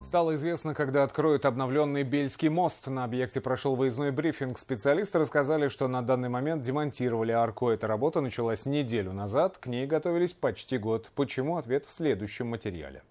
Стало известно, когда откроют обновленный Бельский мост. На объекте прошел выездной брифинг. Специалисты рассказали, что на данный момент демонтировали арку. Эта работа началась неделю назад. К ней готовились почти год. Почему? Ответ в следующем материале.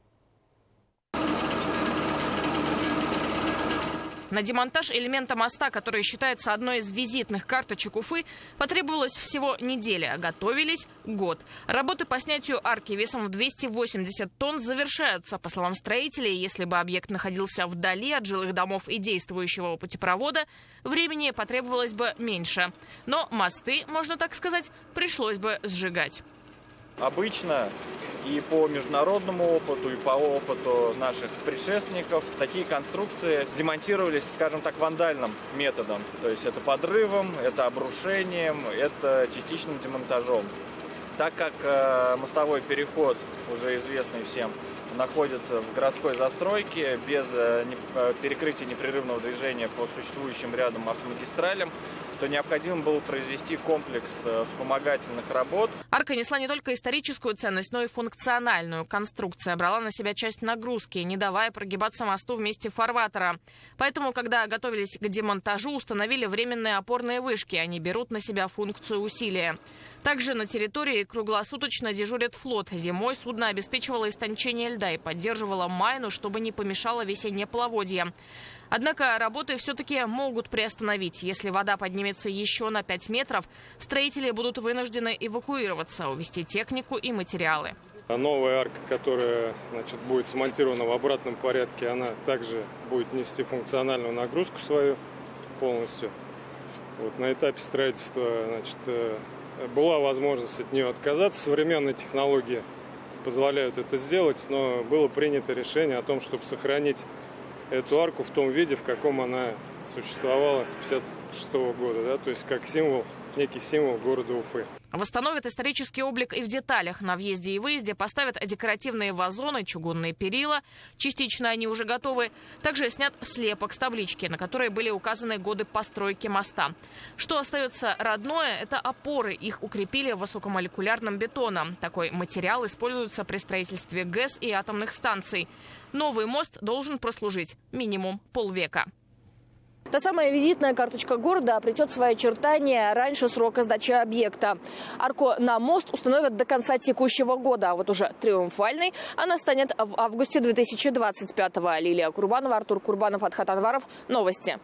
На демонтаж элемента моста, который считается одной из визитных карточек Уфы, потребовалось всего неделя. Готовились год. Работы по снятию арки весом в 280 тонн завершаются. По словам строителей, если бы объект находился вдали от жилых домов и действующего путепровода, времени потребовалось бы меньше. Но мосты, можно так сказать, пришлось бы сжигать. Обычно и по международному опыту, и по опыту наших предшественников такие конструкции демонтировались, скажем так, вандальным методом. То есть это подрывом, это обрушением, это частичным демонтажом. Так как мостовой переход, уже известный всем, находится в городской застройке без перекрытия непрерывного движения по существующим рядом автомагистралям, то необходимо было произвести комплекс вспомогательных работ. Арка несла не только историческую ценность, но и функциональную. Конструкция брала на себя часть нагрузки, не давая прогибаться мосту в месте фарватера. Поэтому, когда готовились к демонтажу, установили временные опорные вышки. Они берут на себя функцию усилия. Также на территории круглосуточно дежурит флот. Зимой судно обеспечивало истончение льда и поддерживало майну, чтобы не помешало весеннее половодье. Однако работы все-таки могут приостановить. Если вода поднимется еще на 5 метров, строители будут вынуждены эвакуироваться, увезти технику и материалы. Новая арка, которая будет смонтирована в обратном порядке, она также будет нести функциональную нагрузку свою полностью. На этапе строительства была возможность от нее отказаться. Современные технологии позволяют это сделать, но было принято решение о том, чтобы сохранить эту арку в том виде, в каком она существовала с 1956 года, то есть как символ, некий символ города Уфы. Восстановят исторический облик и в деталях. На въезде и выезде поставят декоративные вазоны, чугунные перила. Частично они уже готовы. Также снят слепок с таблички, на которой были указаны годы постройки моста. Что остается родное, это опоры. Их укрепили высокомолекулярным бетоном. Такой материал используется при строительстве ГЭС и атомных станций. Новый мост должен прослужить минимум полвека. Та самая визитная карточка города обретет свои очертания раньше срока сдачи объекта. Арку на мост установят до конца текущего года, а вот уже триумфальной она станет в августе 2025-го. Лилия Курбанова, Артур Курбанов, Адхат Анваров. Новости.